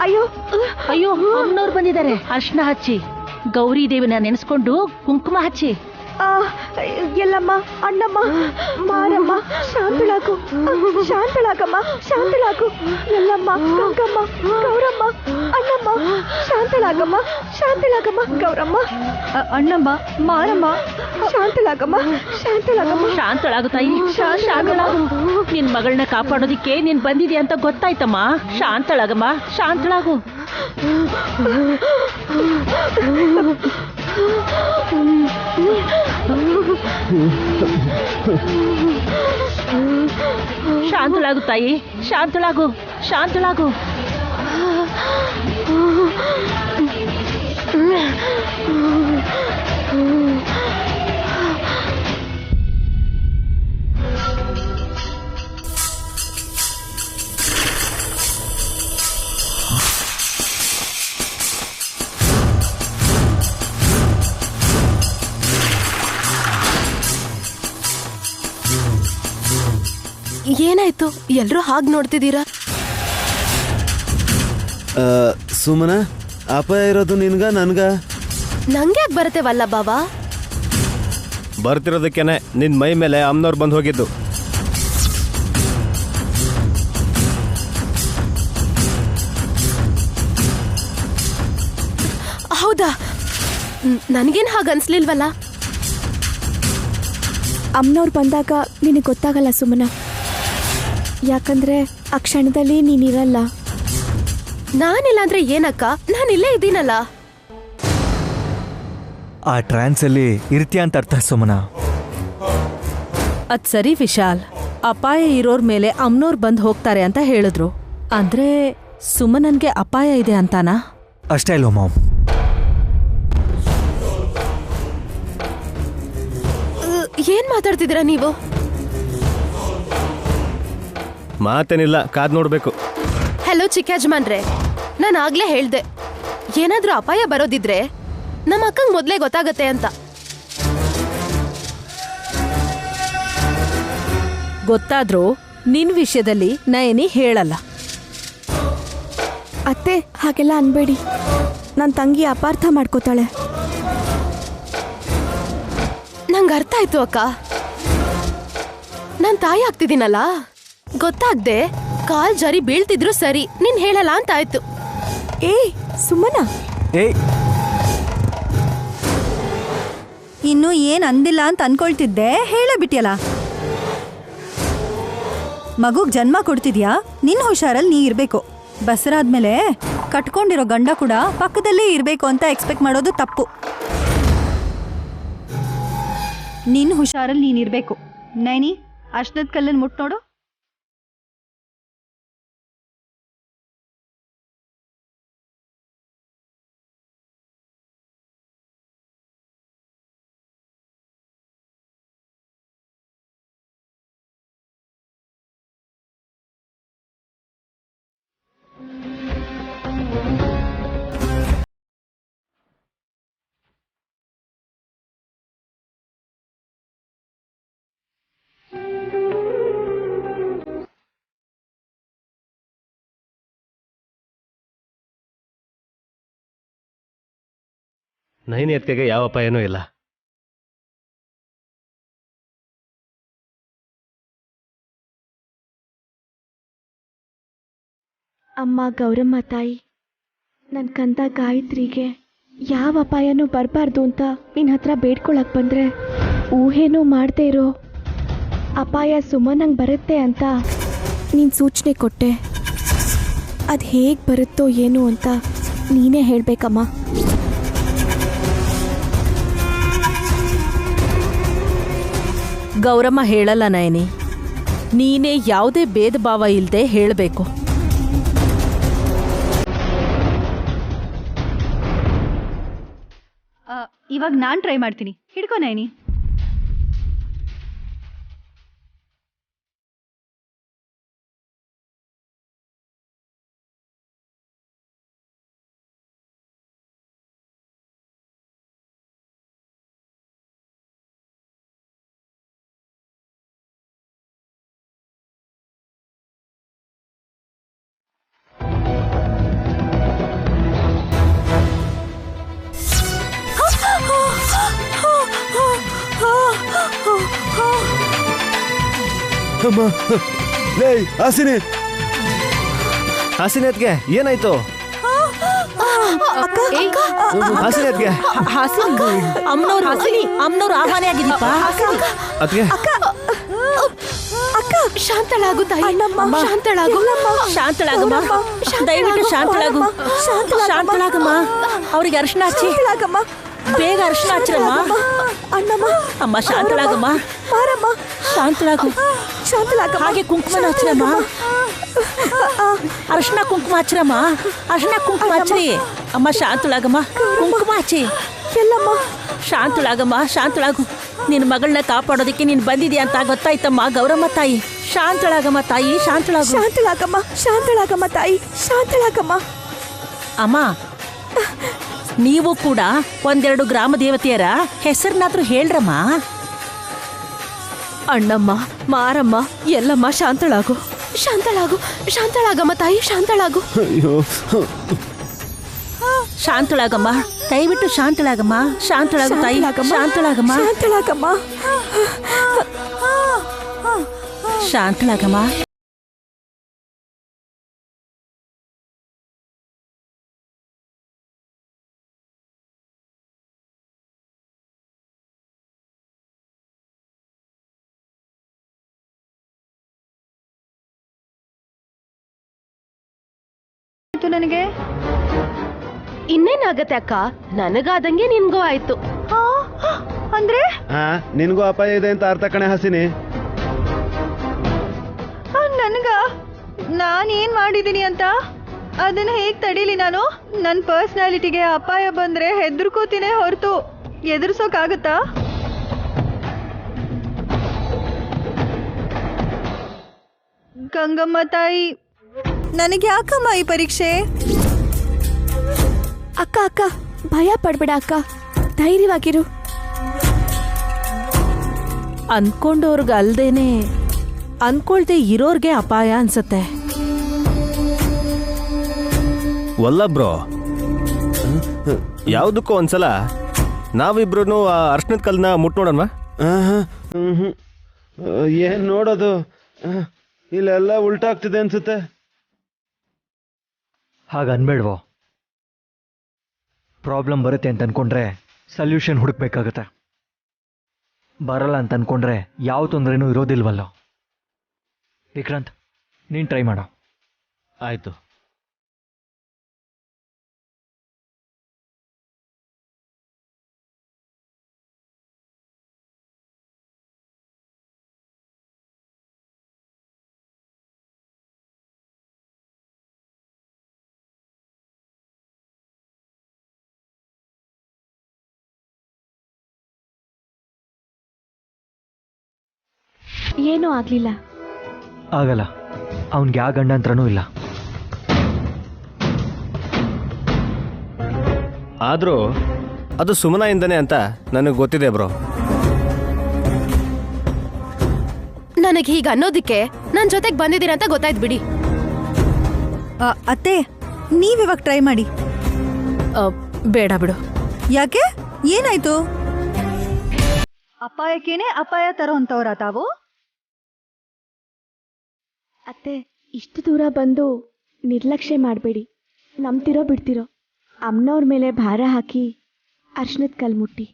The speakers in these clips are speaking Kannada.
ಅಯ್ಯೋ ಅಯ್ಯೋ, ಅಮ್ಮನವ್ರು ಬಂದಿದ್ದಾರೆ. ಅರ್ಶನ ಹಚ್ಚಿ, ಗೌರಿ ದೇವಿನ ನೆನೆಸ್ಕೊಂಡು ಕುಂಕುಮ ಹಚ್ಚಿ. ಎಲ್ಲಮ್ಮ, ಅಣ್ಣಮ್ಮ, ಮಾರಮ್ಮ, ಶಾಂತಳಾಗು, ಶಾಂತಳಾಗಮ್ಮ, ಶಾಂತಳಾಗು. ಎಲ್ಲಮ್ಮ, ಗಂಗಮ್ಮ, ಗೌರಮ್ಮ, ಅಣ್ಣಮ್ಮ, ಶಾಂತಳಾಗಮ್ಮ, ಶಾಂತಳಾಗಮ್ಮ, ಗೌರಮ್ಮ, ಅಣ್ಣಮ್ಮ, ಮಾರಮ್ಮ, ಶಾಂತಳಾಗಮ್ಮ, ಶಾಂತಳಾಗಮ್ಮ. ಶಾಂತಳಾಗು ತಾಯಿ, ಶಾಂತಳಾಗು. ನಿನ್ ಮಗಳನ್ನ ಕಾಪಾಡೋದಿಕ್ಕೆ ನೀನ್ ಬಂದಿದ್ಯಾ ಅಂತ ಗೊತ್ತಾಯ್ತಮ್ಮ. ಶಾಂತಳಾಗಮ್ಮ, ಶಾಂತಳಾಗು. ಶಾಂತಳಾಗು ತಾಯಿ, ಶಾಂತಳಾಗು, ಶಾಂತಳಾಗು. ಏನಾಯ್ತು? ಎಲ್ರೂ ಹಾಗೆ ನೋಡ್ತಿದ್ದೀರಾ? ಸುಮನ, ಅಪಾಯ ಇರೋದು ನಿನ್ಗ ನನ್ಗ? ನಂಗೆ ಯಾಕೆ ಬರುತ್ತೆ ವಲ್ಲ ಬಾಬಾ? ಬರ್ತಿರೋದಕ್ಕೇನೆ ನಿನ್ ಮೈ ಮೇಲೆ ಅಮ್ಮನವ್ರು ಬಂದು ಹೋಗಿದ್ದು. ಹೌದಾ? ನನಗೇನು ಹಾಗೆ ಅನ್ಸ್ಲಿಲ್ವಲ್ಲ? ಅಮ್ಮನವ್ರು ಬಂದಾಗ ನಿನಗೆ ಗೊತ್ತಾಗಲ್ಲ ಸುಮನ, ಯಾಕಂದ್ರೆ ಆ ಕ್ಷಣದಲ್ಲಿ ನೀನಿರಲ್ಲ. ನಾನಿಲ್ಲ ಅಂದ್ರೆ ಏನಕ್ಕ? ನಾನಿಲ್ಲೇ ಇದ್ದೀನಲ್ಲ. ಆ ಟ್ರಾನ್ಸಲ್ಲಿ ಇರ್ತೀಯ ಅಂತ ಅರ್ಥ ಸುಮನ. ಅದ್ ಸರಿ ವಿಶಾಲ್, ಅಪಾಯ ಇರೋರ್ ಮೇಲೆ ಅಮ್ನೋರ್ ಬಂದ್ ಹೋಗ್ತಾರೆ ಅಂತ ಹೇಳಿದ್ರು. ಅಂದ್ರೆ ಸುಮನನ್ಗೆ ಅಪಾಯ ಇದೆ ಅಂತಾನಾ? ಅಷ್ಟೇ ಅಲ್ವ ಮಾಮ್? ಏನ್ ಮಾತಾಡ್ತಿದ್ದೀರಾ ನೀವು? ಮಾತೇನಿಲ್ಲ, ಕಾದ್ ನೋಡ್ಬೇಕು. ಹಲೋ ಚಿಕ್ಕ ಯಜಮಾನ್ರೆ, ನಾನು ಆಗ್ಲೇ ಹೇಳ್ದೆ, ಏನಾದ್ರೂ ಅಪಾಯ ಬರೋದಿದ್ರೆ ನಮ್ಮ ಅಕ್ಕಂಗ್ ಮೊದ್ಲೇ ಗೊತ್ತಾಗತ್ತೆ ಅಂತ. ಗೊತ್ತಾದ್ರೂ ನಿನ್ ವಿಷಯದಲ್ಲಿ ನಯನಿ ಹೇಳಲ್ಲ. ಅತ್ತೆ, ಹಾಗೆಲ್ಲ ಅನ್ಬೇಡಿ. ನನ್ನ ತಂಗಿ ಅಪಾರ್ಥ ಮಾಡ್ಕೋತಾಳೆ. ನಂಗೆ ಅರ್ಥ ಆಯ್ತು ಅಕ್ಕ. ನಾನ್ ತಾಯಿ ಆಗ್ತಿದ್ದೀನಲ್ಲ, ಗೊತ್ತಾಗ್ದೆ ಕಾಲ್ ಜಾರಿ ಬೀಳ್ತಿದ್ರು ಸರಿ, ನೀನ್ ಹೇಳಲ್ಲ ಅಂತ ಆಯ್ತು. ಸುಮನ, ಇನ್ನು ಏನ್ ಅಂದಿಲ್ಲ ಅಂತ ಅನ್ಕೊಳ್ತಿದ್ದೆ, ಹೇಳೇ ಬಿಟ್ಟಿಯಲ್ಲ. ಮಗುಗ್ ಜನ್ಮ ಕೊಡ್ತಿದ್ಯಾ, ನಿನ್ ಹುಷಾರಲ್ಲಿ ನೀ ಇರ್ಬೇಕು. ಬಸರಾದ್ಮೇಲೆ ಕಟ್ಕೊಂಡಿರೋ ಗಂಡ ಕೂಡ ಪಕ್ಕದಲ್ಲೇ ಇರ್ಬೇಕು ಅಂತ ಎಕ್ಸ್ಪೆಕ್ಟ್ ಮಾಡೋದು ತಪ್ಪು. ನಿನ್ ಹುಷಾರಲ್ಲಿ ನೀನ್ ಇರ್ಬೇಕು. ನೈನಿ, ಅರ್ಶನದ ಕಲ್ಲನ್ನು ಮುಟ್ ನೋಡು. ನೈನಿ ಅತ್ತಿಗೆಗೆ ಯಾವ ಅಪಾಯನೂ ಇಲ್ಲ. ಅಮ್ಮ ಗೌರಮ್ಮ ತಾಯಿ, ನನ್ನ ಕಂದ ಗಾಯತ್ರಿಗೆ ಯಾವ ಅಪಾಯನೂ ಬರಬಾರ್ದು ಅಂತ ನಿನ್ನ ಹತ್ರ ಬೇಡ್ಕೊಳಕ್ ಬಂದ್ರೆ, ಊಹೇನೂ ಮಾಡದೇ ಇರೋ ಅಪಾಯ ಸುಮನಂಗೆ ಬರುತ್ತೆ ಅಂತ ನೀನು ಸೂಚನೆ ಕೊಟ್ಟೆ. ಅದು ಹೇಗೆ ಬರುತ್ತೋ ಏನು ಅಂತ ನೀನೇ ಹೇಳಬೇಕಮ್ಮ. ಗೌರಮ್ಮ ಹೇಳಲ್ಲ ನಯನಿ, ನೀನೇ ಯಾವುದೇ ಭೇದ ಭಾವ ಇಲ್ಲದೆ ಹೇಳಬೇಕು. ಇವಾಗ ನಾನ್ ಟ್ರೈ ಮಾಡ್ತೀನಿ. ಹಿಡ್ಕೊ ನೈನಿ. ಅಮ್ಮ ಲೇ ಹಾಸಿನಿ ಹಾಸಿನಿ ಅದ್ಗೆ ಏನಾಯ್ತು? ಹಾಸಿನಿ ಅದ್ಗೆ ಅಮ್ಮನವ್ರು ಆಹ್ವಾನ ಆಗಿದೀಪ. ಅದ್ಗೆ ಶಾಂತಳಾಗು ತಾಯಿ, ಶಾಂತಳಾಗು. ಶಾಂತಳಾಗಮ್ಮ, ದಯವಿಟ್ಟು ಶಾಂತಳಾಗು. ಶಾಂತಳಾಗಮ್ಮ, ಅವ್ರಿಗೆ ಅರ್ಶನ ಹಚ್ಚಿ, ಬೇಗ ಅರ್ಶನ ಹಚ್ಚಿರಮ್ಮ. ಅಮ್ಮ ಶಾಂತಳಾಗಮ್ಮ, ಶಾಂತಳಾಗು. ಹಾಗೆ ಕುಂಕುಮನ ಹಚ್ಚಿರಮ್ಮ. ಅರ್ಶನ ಕುಂಕುಮ ಹಚ್ಚಿರಮ್ಮ. ಅರ್ಶನ ಕುಂಕುಮ ಹಚ್ಚ್ರಿ. ಅಮ್ಮ ಶಾಂತಳಾಗಮ್ಮ, ಕುಂಕುಮ ಹಚ್ಚಿ. ಎಲ್ಲಮ್ಮ ಶಾಂತಳಾಗಮ್ಮ, ಶಾಂತಳಾಗು. ನಿನ್ನ ಮಗಳನ್ನ ಕಾಪಾಡೋದಕ್ಕೆ ನೀನು ಬಂದಿದ್ಯಾ ಅಂತ ಗೊತ್ತಾಯ್ತಮ್ಮ ಗೌರಮ್ಮ ತಾಯಿ. ಶಾಂತಳಾಗಮ್ಮ ತಾಯಿ, ಶಾಂತಳಾಗು. ಶಾಂತಳಾಗಮ್ಮ ತಾಯಿ, ಶಾಂತಳಾಗಮ್ಮ. ಅಮ್ಮ, ನೀವು ಕೂಡ ಒಂದೆರಡು ಗ್ರಾಮ ದೇವತೆಯರ ಹೆಸರನ್ನಾದ್ರೂ ಹೇಳ್ರಮ್ಮ. ಅಣ್ಣಮ್ಮ, ಮಾರಮ್ಮ, ಎಲ್ಲಮ್ಮ ಶಾಂತಳಾಗು. ಶಾಂತಳಾಗಮ್ಮ ತಾಯಿ, ಶಾಂತಳಾಗು. ಅಯ್ಯೋ ಶಾಂತಳಾಗಮ್ಮ, ದಯವಿಟ್ಟು ಶಾಂತಳಾಗಮ್ಮ. ಶಾಂತಳಾಗು ತಾಯಿ, ಶಾಂತಳಾಗಮ್ಮ. ಶಾಂತಳಾಗಮ್ಮ. ನನಗೆ ಇನ್ನೇನಾಗತ್ತೆ ಅಕ್ಕ, ನನಗಾದಂಗೆ ನಿನ್ಗೂ ಆಯ್ತು. ಅಂದ್ರೆ ನಿನಗೂ ಅಪಾಯ ಇದೆ ಅಂತ ಅರ್ಥ ಕಣೆ ಹಾಸಿನಿ. ನನ್ಗ ನಾನೇನ್ ಮಾಡಿದೀನಿ ಅಂತ ಅದನ್ನ ಹೇಗ್ ತಡೀಲಿ ನಾನು? ನನ್ನ ಪರ್ಸನಾಲಿಟಿಗೆ ಅಪಾಯ ಬಂದ್ರೆ ಹೆದರ್ಕೋತೀನಿ ಹೊರತು ಎದುರಿಸೋಕಾಗತ್ತಾ? ಗಂಗಮ್ಮ ತಾಯಿ, ನನಗೆ ಯಾಕಮ್ಮ ಈ ಪರೀಕ್ಷೆ? ಅಕ್ಕ ಭಯ ಪಡ್ಬೇಡ ಅಕ್ಕ, ಧೈರ್ಯವಾಗಿರು. ಅನ್ಕೊಂಡವ್ರಿಗೆ ಅಲ್ದೇನೆ ಅನ್ಕೊಳ್ದೆ ಇರೋರ್ಗೆ ಅಪಾಯ ಅನ್ಸತ್ತೆ. ವಲ್ಲ ಬ್ರೋ, ಯಾವುದಕ್ಕೂ ಒಂದ್ಸಲ ನಾವಿಬ್ರು ಆ ಅರ್ಶನದ ಕಲ್ಲನ್ನ ಮುಟ್ ನೋಡೋಣ. ಏನ್ ನೋಡೋದು, ಇಲ್ಲೆಲ್ಲ ಉಲ್ಟಾಗ್ತಿದೆ ಅನ್ಸುತ್ತೆ. ಹಾಗ ಅನ್ಬೇಡ್ವೋ. ಪ್ರಾಬ್ಲಮ್ ಬರುತ್ತೆ ಅಂತ ಅನ್ಕೊಂಡ್ರೆ ಸಲ್ಯೂಷನ್ ಹುಡುಕ್ಬೇಕಾಗತ್ತೆ. ಬರಲ್ಲ ಅಂತ ಅನ್ಕೊಂಡ್ರೆ ಯಾವ ತೊಂದರೆನೂ ಇರೋದಿಲ್ವಲ್ಲ. ವಿಕ್ರಾಂತ್, ನೀನು ಟ್ರೈ ಮಾಡೋ. ಆಯ್ತು. ಏನೂ ಆಗ್ಲಿಲ್ಲ. ಆಗಲ್ಲ, ಅವನಿಗೆ ಯಾವ ಗಂಡಂತ್ರನೂ ಇಲ್ಲ. ಆದರೂ ಅದು ಸುಮನೆಯಿಂದನೇ ಅಂತ ನನಗೆ ಗೊತ್ತಿದೆ ಬ್ರೋ. ನನಗೆ ಹೀಗೆ ಅನ್ನೋದಕ್ಕೆ ನನ್ನ ಜೊತೆಗೆ ಬಂದಿದ್ದೀರಾ ಅಂತ ಗೊತ್ತಾಯ್ತು ಬಿಡಿ. ಅತ್ತೆ, ನೀವಿವಾಗ ಟ್ರೈ ಮಾಡಿ. ಬೇಡ ಬಿಡು. ಯಾಕೆ? ಏನಾಯ್ತು? ಅಪಾಯಕ್ಕೇನೆ ಅಪಾಯ ತರೋ ಅಂತವ್ರ ತಾವು? ಅತ್ತೆ, ಇಷ್ಟು ದೂರ ಬಂದು ನಿರ್ಲಕ್ಷ್ಯ ಮಾಡಬೇಡಿ. ನಂಬ್ತಿರೋ ಬಿಡ್ತಿರೋ ಅಮ್ಮನವ್ರ ಮೇಲೆ ಭಾರ ಹಾಕಿ ಅರ್ಶನದ ಕಲ್ ಮುಟ್ಟಿ.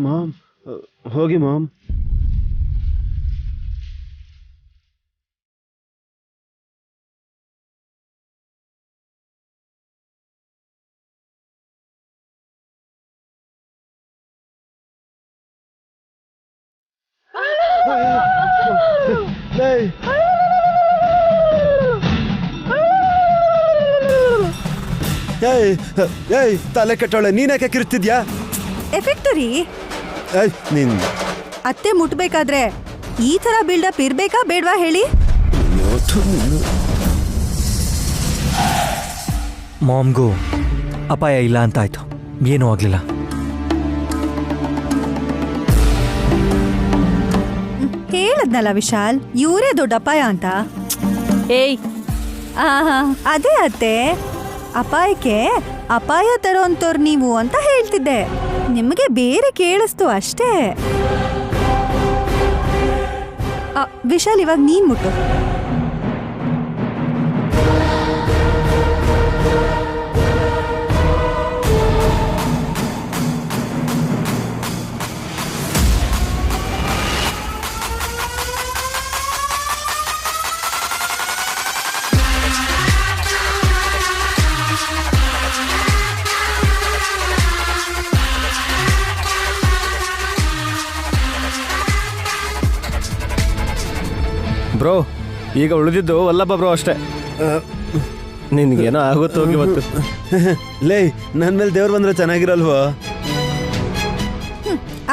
ಮಾಮ್, ಹೋಗಿ ಮಾಮ್. ಏಯ್ ತಲೆ ಕೆಟ್ಟವಳೆ, ನೀನ್ಯಾಕೆ ಕಿರ್ತಿದ್ಯಾ? ಎಫೆಕ್ಟ್ ರೀ. ನೀನ್ ಅತ್ತೆ ಮುಟ್ಬೇಕಾದ್ರೆ ಈ ತರ ಬಿಲ್ಡಪ್ ಇರ್ಬೇಕಾ ಬೇಡ್ವಾ ಹೇಳಿ? ಮಾಮ್ಗೂ ಅಪಾಯ ಇಲ್ಲ ಅಂತ ಆಯ್ತು, ಏನೂ ಆಗ್ಲಿಲ್ಲ. ಹೇಳದ್ನಲ್ಲ ವಿಶಾಲ್, ಇವರೇ ದೊಡ್ಡ ಅಪಾಯ ಅಂತ. ಏಯ್, ಅದೇ ಅತ್ತೆ, ಅಪಾಯಕ್ಕೆ ಅಪಾಯ ತರೋಂತವ್ರು ನೀವು ಅಂತ ಹೇಳ್ತಿದ್ದೆ. ನಿಮಗೆ ಬೇರೆ ಕೇಳಿಸ್ತು ಅಷ್ಟೇ. ವಿಶಾಲ್, ಇವಾಗ ನೀನ್ ಮುಟ್ಟು. ಬ್ರೋ, ಈಗ ಉಳಿದಿದ್ದು ವಲ್ಲಭ ಬ್ರೋ ಅಷ್ಟೇ. ನಿನ್ಗೇನೋ ಆಗುತ್ತೋ ಇವತ್ತು. ಲೇ, ನನ್ನ ಮೇಲೆ ದೇವ್ರು ಬಂದ್ರೆ ಚೆನ್ನಾಗಿರಲ್ವೋ?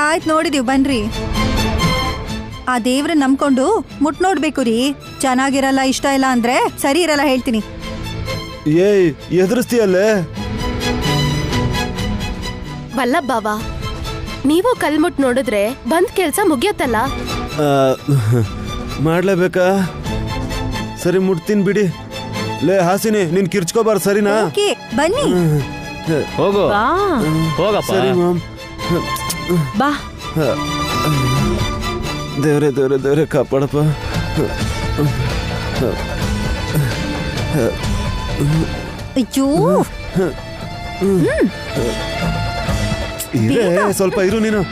ಆಯ್ತು, ನೋಡಿದೀವಿ ಬನ್ರಿ. ಆ ದೇವ್ರ ನಂಬ್ಕೊಂಡು ಮುಟ್ ನೋಡ್ಬೇಕು ರೀ. ಚೆನ್ನಾಗಿರಲ್ಲ, ಇಷ್ಟ ಇಲ್ಲ ಅಂದ್ರೆ ಸರಿ ಇರಲ್ಲ ಹೇಳ್ತೀನಿ. ಏಯ್, ಎದುರಿಸ್ತೀಯಲ್ಲೇ? ವಲ್ಲಭ್ ಬಾವ, ನೀವು ಕಲ್ಮುಟ್ ನೋಡಿದ್ರೆ ಬಂದ್ ಕೆಲ್ಸ ಮುಗಿಯತ್ತಲ್ಲ. ಮಾಡ್ಲೇಬೇಕಾ? ಸರಿ, ಮುಟ್ತೀನಿ ಬಿಡಿ. ಲೇ ಹಾಸಿನಿ, ನೀನ್ ಕಿರ್ಚ್ಕೋಬಾರ, ಸರಿನಾ? ಓಕೆ, ಬನ್ನಿ. ಹೋಗು, ಬಾ ಹೋಗಪ್ಪ. ಸರಿ ಮಾಮ್. ಬಾ. ದೇವ್ರೆ ದೇವ್ರೆ ದೇವ್ರೆ ಕಾಪಾಡಪ್ಪ. ಅಯ್ಯೋ, ಇರೇ, ಸ್ವಲ್ಪ ಇರು ನೀನು.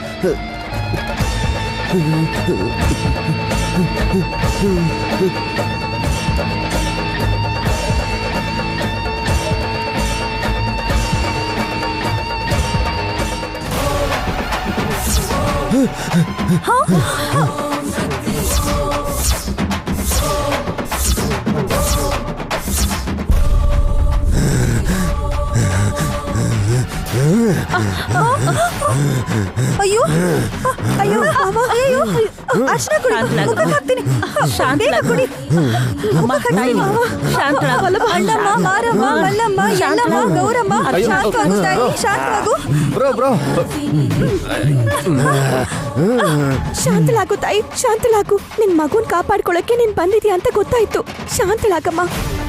ಅಯ್ಯೋ ಅಯ್ಯೋ ಅಯ್ಯೋ, ಅರ್ಶನ ಕುಡಿ, ಮುಖಕ್ಕೆ ಹಾಕ್ತೀನಿ. ಬೇಗ ಕುಡಿ. ಅಣ್ಣಮ್ಮ, ಮಾರಮ್ಮ, ಮಲ್ಲಮ್ಮ, ಎಲ್ಲಮ್ಮ, ಗೌರಮ್ಮ, ಶಾಂತವಾಗು ತಾಯಿ, ಶಾಂತವಾಗು. ಬ್ರೋ ಬ್ರೋ, ಶಾಂತಳಾಗು ತಾಯಿ, ಶಾಂತಳಾಗು. ನಿನ್ ಮಗುನ್ ಕಾಪಾಡ್ಕೊಳಕ್ಕೆ ನೀನ್ ಬಂದಿದ್ಯಾ ಅಂತ ಗೊತ್ತಾಯ್ತು. ಶಾಂತಳಾಗಮ್ಮ.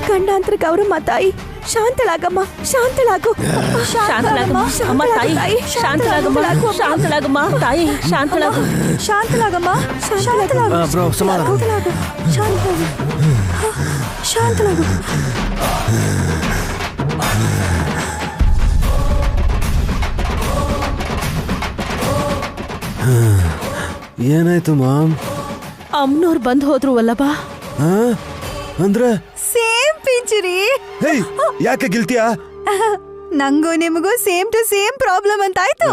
ಗಂಡಾಂತರ ಗೌರಮ್ಮ ತಾಯಿ, ಶಾಂತಳಾಗಮ್ಮ, ಶಾಂತಳಾಗು. ಶಾಂತಳಾಗಮ್ಮ, ಅಮ್ಮ ತಾಯಿ, ಶಾಂತಳಾಗಮ್ಮ, ಶಾಂತಳಾಗಮ್ಮ ತಾಯಿ, ಶಾಂತಳಾಗು. ಶಾಂತಳಾಗಮ್ಮ, ಶಾಂತಳಾಗು. ಬ್ರೋ, ಸಮಾಧಾನ. ಶಾಂತಳಾಗು, ಶಾಂತಳಾಗು, ಶಾಂತಳಾಗು. ಏನಾಯ್ತು ಮಾಮ್? ಅಮ್ಮನವ್ರು ಬಂದು ಹೋದ್ರು ವಲ್ಲಭ. ಅಂದ್ರೆ ಸೇಮ್ ಪಿಂಚುರಿ. ಹೇಯ್, ಯಾಕೆ ಗಿಲ್ತಿಯಾ? ನಂಗೂ ನಿಮಗೂ ಸೇಮ್ ಟು ಸೇಮ್ ಪ್ರಾಬ್ಲಮ್ ಅಂತ ಆಯ್ತು.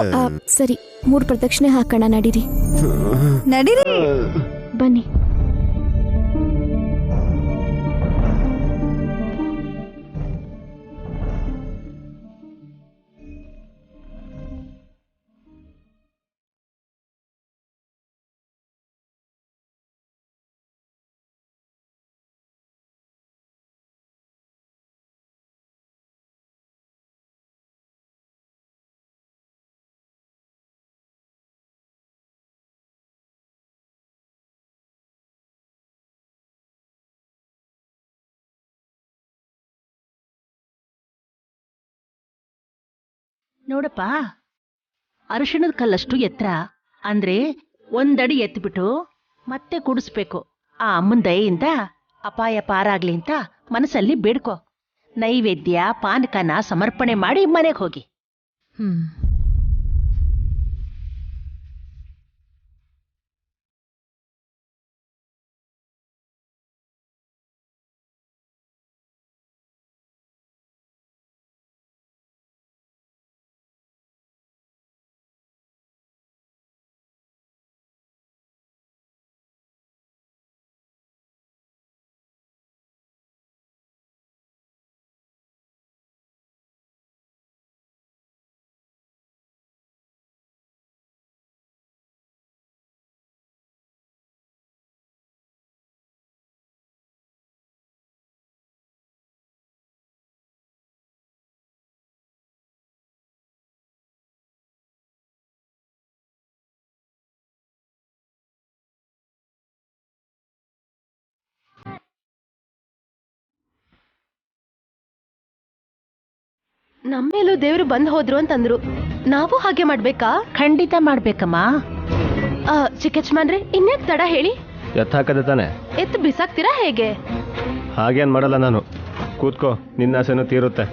ಸರಿ, 3 ಪ್ರದಕ್ಷಿಣೆ ಹಾಕೋಣ, ನಡೀರಿ. ನಡೀರಿ, ಬನ್ನಿ. ನೋಡಪ್ಪ, ಅರಿಶಿಣದ ಕಲ್ಲಷ್ಟು ಎತ್ತರ ಅಂದ್ರೆ 1 ಅಡಿ ಎತ್ಬಿಟ್ಟು ಮತ್ತೆ ಕೂಡಿಸ್ಬೇಕು. ಆ ಅಮ್ಮನ ದಯೆಯಿಂದ ಅಪಾಯ ಪಾರಾಗ್ಲಿ ಅಂತ ಮನಸ್ಸಲ್ಲಿ ಬೇಡ್ಕೊ. ನೈವೇದ್ಯ ಪಾನಕನ ಸಮರ್ಪಣೆ ಮಾಡಿ ಮನೆಗೆ ಹೋಗಿ. ನಮ್ಮೇಲೂ ದೇವ್ರು ಬಂದ್ ಹೋದ್ರು ಅಂತಂದ್ರು. ನಾವು ಹಾಗೆ ಮಾಡ್ಬೇಕಾ? ಖಂಡಿತ ಮಾಡ್ಬೇಕಮ್ಮ. ಚಿಕ್ಕ ಯಜಮಾನ್ರೆ, ಇನ್ಯಾಕ್ ತಡ ಹೇಳಿ. ಎತ್ತಾಕದೆ ತಾನೆ? ಎತ್ತು ಬಿಸಾಕ್ತೀರಾ ಹೇಗೆ? ಹಾಗೇನ್ ಮಾಡಲ್ಲ ನಾನು. ಕೂತ್ಕೋ, ನಿನ್ನ ಆಸೆನೂ ತೀರುತ್ತೆ.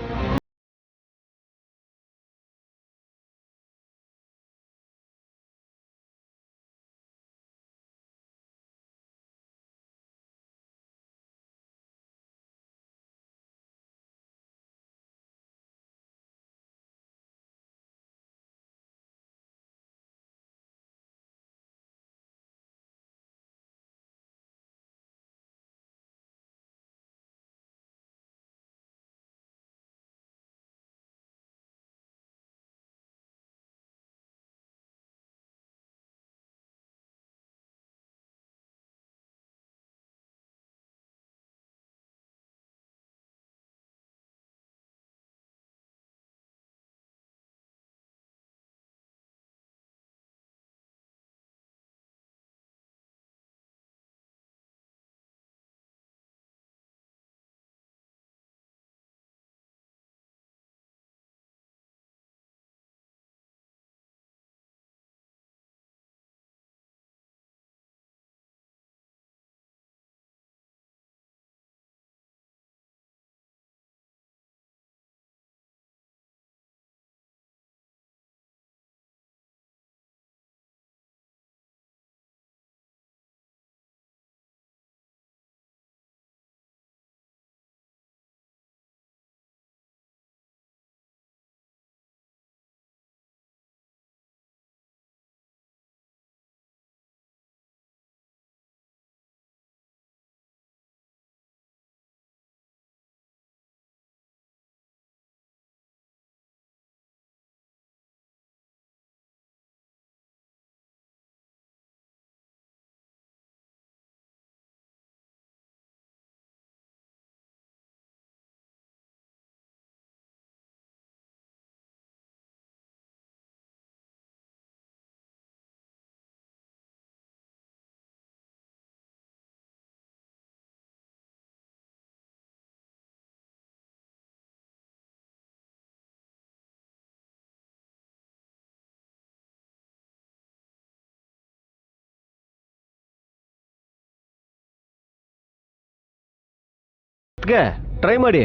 ಟ್ರೈ ಮಾಡಿ.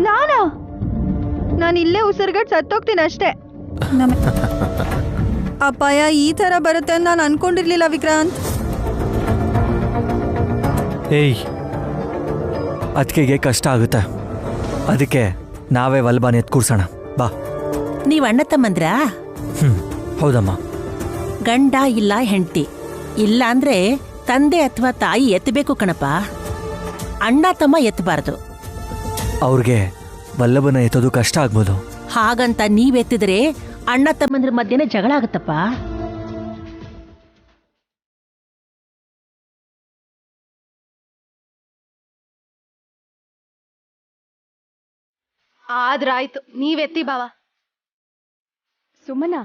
ನಾನಾ? ನಾನು ಇಲ್ಲೇ ಉಸಿರುಗಟ್ಟು ಸತ್ತೋಗ್ತೀನಿ ಅಷ್ಟೇ. ಅಪಾಯ ಈ ತರ ಬರುತ್ತೆ ಅಂತ ನಾನು ಅನ್ಕೊಂಡಿರ್ಲಿಲ್ಲ ವಿಕ್ರಾಂತ್. ಏಯ್, ಅದಕ್ಕೆ ಕಷ್ಟ ಆಗುತ್ತೆ. ಅದಕ್ಕೆ ನಾವೇ ವಲ್ಬಾನ್ ಎತ್ ಕೂರ್ಸೋಣ ಬಾ. ನೀವ್ ಅಣ್ಣ ತಮ್ಮಂದ್ರಾ? ಹೌದಮ್ಮ. ಗಂಡ ಇಲ್ಲ ಹೆಂಡತಿ ಇಲ್ಲ ಅಂದ್ರೆ ತಂದೆ ಅಥವಾ ತಾಯಿ ಎತ್ತಬೇಕು ಕಣಪ್ಪ. ಅಣ್ಣ ತಮ್ಮ ಎತ್ತಬಾರ್ದು. ಅವ್ರಿಗೆ ವಲ್ಲಭನ ಎತ್ತೋದು ಕಷ್ಟ ಆಗ್ಬೋದು. ಹಾಗಂತ ನೀವೆತ್ತಿದ್ರೆ ಅಣ್ಣ ತಮ್ಮಂದ್ರ ಮಧ್ಯೆನೇ ಜಗಳ ಆಗತ್ತಪ್ಪ. ಆದ್ರಾಯ್ತು, ನೀವೆತ್ತಿ ಬಾವ. ಸುಮನಾ,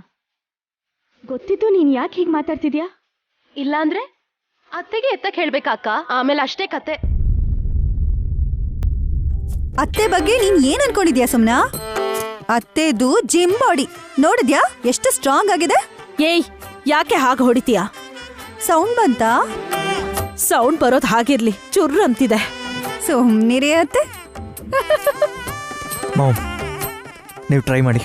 ಗೊತ್ತಿದ್ದು ನೀನ್ ಯಾಕೆ ಹೀಗೆ ಮಾತಾಡ್ತಿದ್ಯಾ? ಇಲ್ಲಾಂದ್ರೆ ಅತ್ತೆಗೆ ಎತ್ತಕ್ ಹೇಳ್ಬೇಕಾಕ, ಆಮೇಲೆ ಅಷ್ಟೇ ಕತೆ. ಅತ್ತೆ ಬಗ್ಗೆ ನೀನ್ ಏನ್ ಅನ್ಕೊಂಡಿದ್ಯಾ ಸುಮ್ನಾ? ಅತ್ತೆದು ಜಿಮ್ ಬಾಡಿ ನೋಡಿದ್ಯಾ ಎಷ್ಟು ಸ್ಟ್ರಾಂಗ್ ಆಗಿದೆ? ಏಯ್, ಯಾಕೆ ಹಾಗೆ ಹೊಡಿತೀಯಾ? ಸೌಂಡ್ ಬಂತಾ? ಸೌಂಡ್ ಬರೋದು ಹಾಗಿರ್ಲಿ, ಚುರ್ರು ಅಂತಿದೆ. ಸುಮ್ನಿರಿ ಅತ್ತೆ. ಮಾಮ್, ನೀವು ಟ್ರೈ ಮಾಡಿ.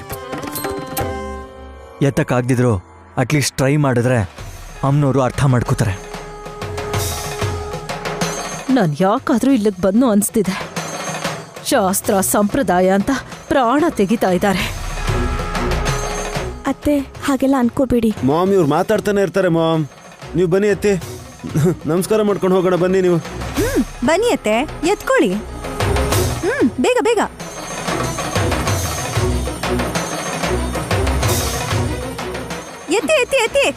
ಎತ್ತಕ್ಕಾಗ್ದಿದ್ರು ಅಟ್ಲೀಸ್ಟ್ ಟ್ರೈ ಮಾಡಿದ್ರೆ ಅಮ್ಮನವರು ಅರ್ಥ ಮಾಡ್ಕೋತಾರೆ. ನಾನು ಯಾಕಾದ್ರೂ ಇಲ್ಲಿಗೆ ಬಂದು ಅನ್ಸ್ತಿದೆ. ಶಾಸ್ತ್ರ ಸಂಪ್ರದಾಯ ಅಂತ ಪ್ರಾಣ ತೆಗಿತಾ ಇದ್ದಾರೆ. ಅತ್ತೆ, ಹಾಗೆಲ್ಲ ಅನ್ಕೋಬೇಡಿ. ಮಾಮ್, ಇವ್ರು ಮಾತಾಡ್ತಾನೆ ಇರ್ತಾರೆ. ಮಾಮ್, ನೀವು ಬನ್ನಿ ಅತ್ತಿ, ನಮಸ್ಕಾರ ಮಾಡ್ಕೊಂಡು ಹೋಗೋಣ. ಬನ್ನಿ ನೀವು. ಬನ್ನಿ ಅತ್ತೆ, ಎತ್ಕೊಳ್ಳಿ. ಬೇಗ ಬೇಗ. ಎತ್ತಿ ಎತ್ತಿ ಎತ್ತಿ,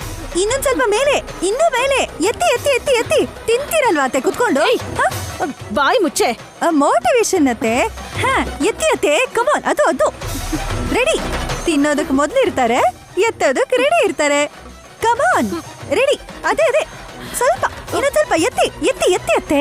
ಇನ್ನೊಂದ್ ಸ್ವಲ್ಪ ಮೇಲೆ, ಇನ್ನೂ ಮೇಲೆ. ಎತ್ತಿ ಎತ್ತಿ ಎತ್ತಿ ಎತ್ತಿ. ತಿಂತೀರಲ್ವಾ ಅತ್ತೆ ಕುತ್ಕೊಂಡು? ಬಾಯಿ ಮುಚ್ಚೆ. ಮೋಟಿವೇಶನ್ ಅತ್ತೆ. ಹಾ, ಎತ್ತಿ ಅತ್ತೆ, ಕಮಾನ್. ಅದು ಅದು ರೆಡಿ. ತಿನ್ನೋದಕ್ಕೆ ಮೊದ್ಲು ಇರ್ತಾರೆ, ಎತ್ತೋದಕ್ಕೆ ರೆಡಿ ಇರ್ತಾರೆ. ಕಮಾನ್, ರೆಡಿ. ಅದೇ ಅದೇ, ಸ್ವಲ್ಪ ಇನ್ನೊಂದ್ ಸ್ವಲ್ಪ ಎತ್ತಿ ಎತ್ತಿ ಎತ್ತಿ ಅತ್ತೆ.